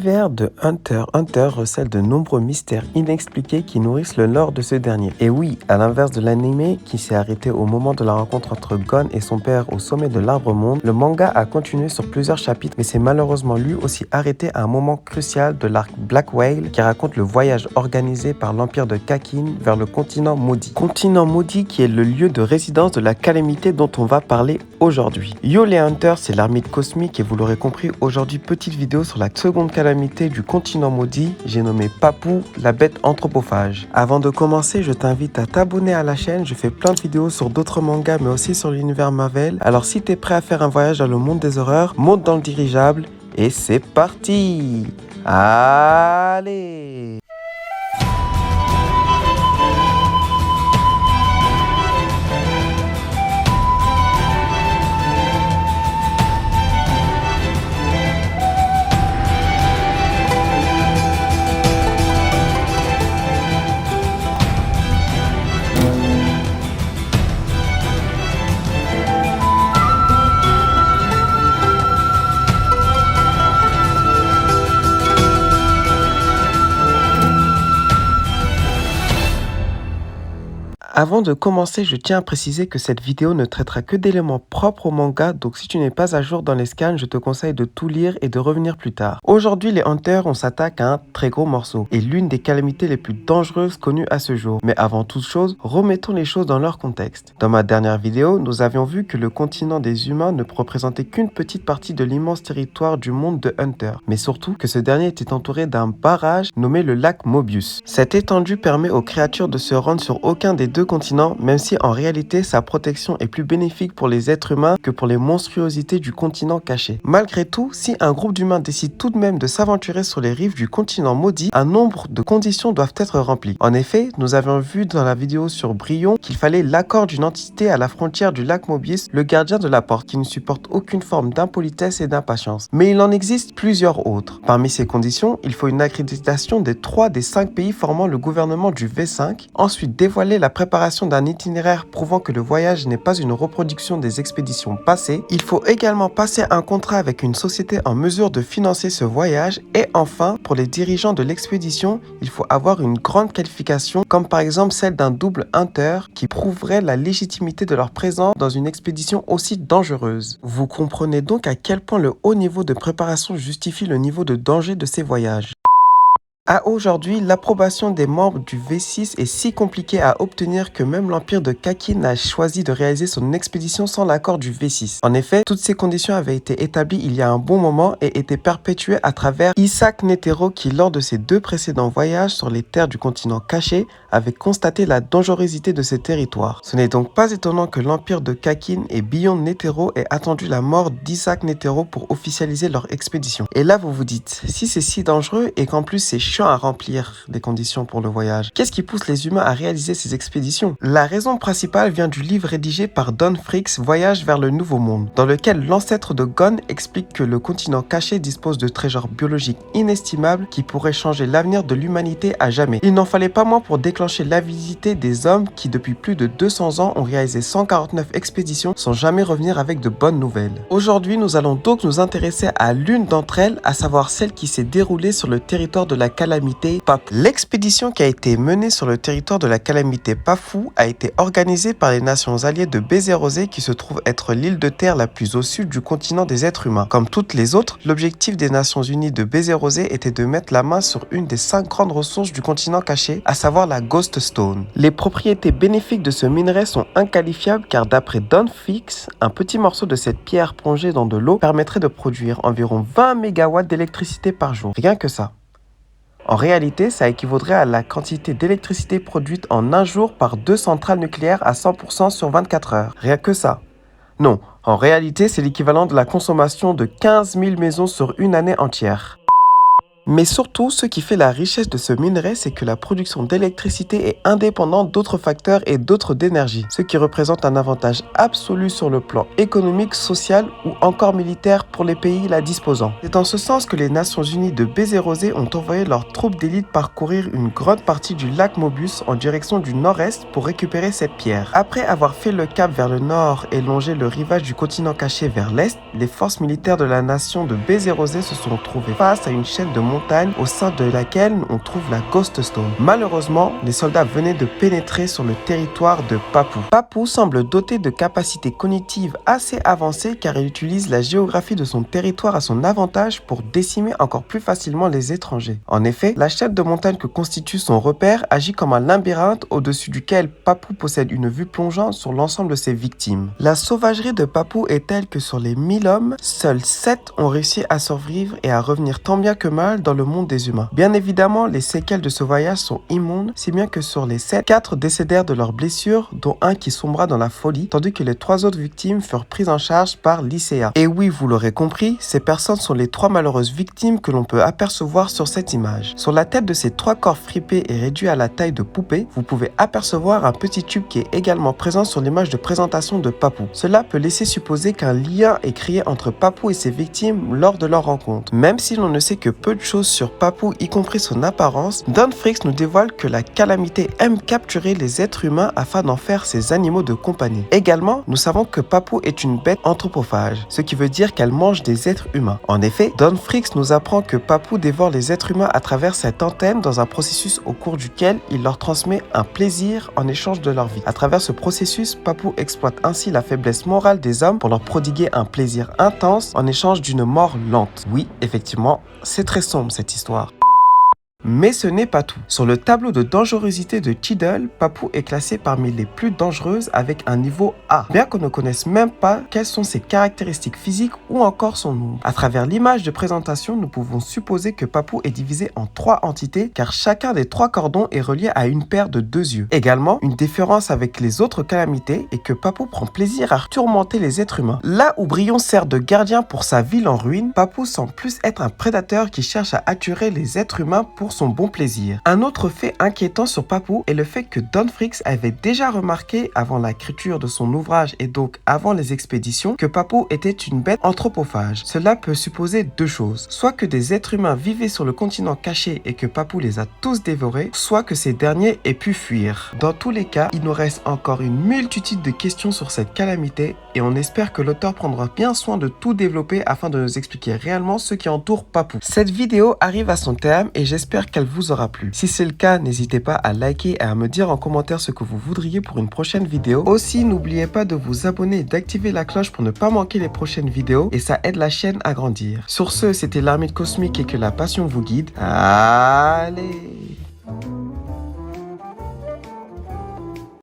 L'univers de Hunter x Hunter recèle de nombreux mystères inexpliqués qui nourrissent le lore de ce dernier. Et oui, à l'inverse de l'anime qui s'est arrêté au moment de la rencontre entre Gon et son père au sommet de l'Arbre Monde, le manga a continué sur plusieurs chapitres mais s'est malheureusement lui aussi arrêté à un moment crucial de l'arc Black Whale qui raconte le voyage organisé par l'Empire de Kakin vers le continent maudit. Continent maudit qui est le lieu de résidence de la calamité dont on va parler aujourd'hui. Yo les Hunters, c'est l'armée cosmique et vous l'aurez compris, aujourd'hui petite vidéo sur la seconde calamité du continent maudit, j'ai nommé Papou, la bête anthropophage. Avant de commencer, je t'invite à t'abonner à la chaîne, je fais plein de vidéos sur d'autres mangas mais aussi sur l'univers Marvel. Alors si t'es prêt à faire un voyage dans le monde des horreurs, monte dans le dirigeable et c'est parti. Allez! Avant de commencer, je tiens à préciser que cette vidéo ne traitera que d'éléments propres au manga, donc si tu n'es pas à jour dans les scans, je te conseille de tout lire et de revenir plus tard. Aujourd'hui, les Hunters, on s'attaque à un très gros morceau, et l'une des calamités les plus dangereuses connues à ce jour. Mais avant toute chose, remettons les choses dans leur contexte. Dans ma dernière vidéo, nous avions vu que le continent des humains ne représentait qu'une petite partie de l'immense territoire du monde de Hunter, mais surtout que ce dernier était entouré d'un barrage nommé le lac Mobius. Cette étendue permet aux créatures de se rendre sur aucun des deux continent, même si en réalité sa protection est plus bénéfique pour les êtres humains que pour les monstruosités du continent caché. Malgré tout, si un groupe d'humains décide tout de même de s'aventurer sur les rives du continent maudit, un nombre de conditions doivent être remplies. En effet, nous avions vu dans la vidéo sur Brion qu'il fallait l'accord d'une entité à la frontière du lac Mobius, le gardien de la porte, qui ne supporte aucune forme d'impolitesse et d'impatience. Mais il en existe plusieurs autres. Parmi ces conditions, il faut une accréditation des 3 des 5 pays formant le gouvernement du V5, ensuite dévoiler la préparation d'un itinéraire prouvant que le voyage n'est pas une reproduction des expéditions passées. Il faut également passer un contrat avec une société en mesure de financer ce voyage et enfin, pour les dirigeants de l'expédition, il faut avoir une grande qualification comme par exemple celle d'un double Hunter qui prouverait la légitimité de leur présence dans une expédition aussi dangereuse. Vous comprenez donc à quel point le haut niveau de préparation justifie le niveau de danger de ces voyages. À aujourd'hui, l'approbation des membres du V6 est si compliquée à obtenir que même l'Empire de Kakin a choisi de réaliser son expédition sans l'accord du V6. En effet, toutes ces conditions avaient été établies il y a un bon moment et étaient perpétuées à travers Isaac Netero qui, lors de ses 2 précédents voyages sur les terres du continent caché, avait constaté la dangerosité de ces territoires. Ce n'est donc pas étonnant que l'Empire de Kakin et Beyond Netero aient attendu la mort d'Isaac Netero pour officialiser leur expédition. Et là, vous vous dites, si c'est si dangereux et qu'en plus c'est à remplir des conditions pour le voyage, qu'est-ce qui pousse les humains à réaliser ces expéditions? La raison principale vient du livre rédigé par Don Fricks, Voyage vers le Nouveau Monde, dans lequel l'ancêtre de Gon explique que le continent caché dispose de trésors biologiques inestimables qui pourraient changer l'avenir de l'humanité à jamais. Il n'en fallait pas moins pour déclencher l'avidité des hommes qui depuis plus de 200 ans ont réalisé 149 expéditions sans jamais revenir avec de bonnes nouvelles. Aujourd'hui, nous allons donc nous intéresser à l'une d'entre elles, à savoir celle qui s'est déroulée sur le territoire de la calamité Papou. L'expédition qui a été menée sur le territoire de la calamité Papou a été organisée par les nations alliées de Bézérosé qui se trouve être l'île de terre la plus au sud du continent des êtres humains. Comme toutes les autres, l'objectif des Nations Unies de Bézérosé était de mettre la main sur une des 5 grandes ressources du continent caché, à savoir la Ghost Stone. Les propriétés bénéfiques de ce minerai sont inqualifiables car d'après Don Fix, un petit morceau de cette pierre plongée dans de l'eau permettrait de produire environ 20 MW d'électricité par jour. Rien que ça. En réalité, ça équivaudrait à la quantité d'électricité produite en un jour par 2 centrales nucléaires à 100% sur 24 heures. Rien que ça. Non, en réalité, c'est l'équivalent de la consommation de 15 000 maisons sur une année entière. Mais surtout, ce qui fait la richesse de ce minerai, c'est que la production d'électricité est indépendante d'autres facteurs et d'autres d'énergie, ce qui représente un avantage absolu sur le plan économique, social ou encore militaire pour les pays la disposant. C'est en ce sens que les Nations Unies de Bézérosé ont envoyé leurs troupes d'élite parcourir une grande partie du lac Mobius en direction du nord-est pour récupérer cette pierre. Après avoir fait le cap vers le nord et longé le rivage du continent caché vers l'est, les forces militaires de la nation de Bézérosé se sont trouvées face à une chaîne de montagne au sein de laquelle on trouve la Ghost Stone. Malheureusement, les soldats venaient de pénétrer sur le territoire de Papou. Papou semble doté de capacités cognitives assez avancées car il utilise la géographie de son territoire à son avantage pour décimer encore plus facilement les étrangers. En effet, la chaîne de montagne que constitue son repère agit comme un labyrinthe au-dessus duquel Papou possède une vue plongeante sur l'ensemble de ses victimes. La sauvagerie de Papou est telle que sur les 1000 hommes, seuls 7 ont réussi à survivre et à revenir tant bien que mal dans le monde des humains. Bien évidemment, les séquelles de ce voyage sont immondes, si bien que sur les 7, 4 décédèrent de leurs blessures, dont un qui sombra dans la folie, tandis que les 3 autres victimes furent prises en charge par l'ICA. Et oui, vous l'aurez compris, ces personnes sont les 3 malheureuses victimes que l'on peut apercevoir sur cette image. Sur la tête de ces 3 corps fripés et réduits à la taille de poupée, vous pouvez apercevoir un petit tube qui est également présent sur l'image de présentation de Papou. Cela peut laisser supposer qu'un lien est créé entre Papou et ses victimes lors de leur rencontre. Même si l'on ne sait que peu de choses sur Papou, y compris son apparence, Don Fricks nous dévoile que la calamité aime capturer les êtres humains afin d'en faire ses animaux de compagnie. Également, nous savons que Papou est une bête anthropophage, ce qui veut dire qu'elle mange des êtres humains. En effet, Don Fricks nous apprend que Papou dévore les êtres humains à travers cette antenne dans un processus au cours duquel il leur transmet un plaisir en échange de leur vie. À travers ce processus, Papou exploite ainsi la faiblesse morale des hommes pour leur prodiguer un plaisir intense en échange d'une mort lente. Oui, effectivement, c'est très sombre cette histoire. Mais ce n'est pas tout. Sur le tableau de dangerosité de Cheadle, Papou est classé parmi les plus dangereuses avec un niveau A, bien qu'on ne connaisse même pas quelles sont ses caractéristiques physiques ou encore son nombre. À travers l'image de présentation, nous pouvons supposer que Papou est divisé en 3 entités car chacun des 3 cordons est relié à une paire de 2 yeux. Également, une différence avec les autres calamités est que Papou prend plaisir à tourmenter les êtres humains. Là où Brion sert de gardien pour sa ville en ruine, Papou semble plus être un prédateur qui cherche à attirer les êtres humains pour son bon plaisir. Un autre fait inquiétant sur Papou est le fait que Don Fricks avait déjà remarqué avant l'écriture de son ouvrage et donc avant les expéditions que Papou était une bête anthropophage. Cela peut supposer 2 choses. Soit que des êtres humains vivaient sur le continent caché et que Papou les a tous dévorés, soit que ces derniers aient pu fuir. Dans tous les cas, il nous reste encore une multitude de questions sur cette calamité et on espère que l'auteur prendra bien soin de tout développer afin de nous expliquer réellement ce qui entoure Papou. Cette vidéo arrive à son terme et j'espère qu'elle vous aura plu. Si c'est le cas, n'hésitez pas à liker et à me dire en commentaire ce que vous voudriez pour une prochaine vidéo. Aussi, n'oubliez pas de vous abonner et d'activer la cloche pour ne pas manquer les prochaines vidéos et ça aide la chaîne à grandir. Sur ce, c'était l'Armide Cosmique et que la passion vous guide. Allez!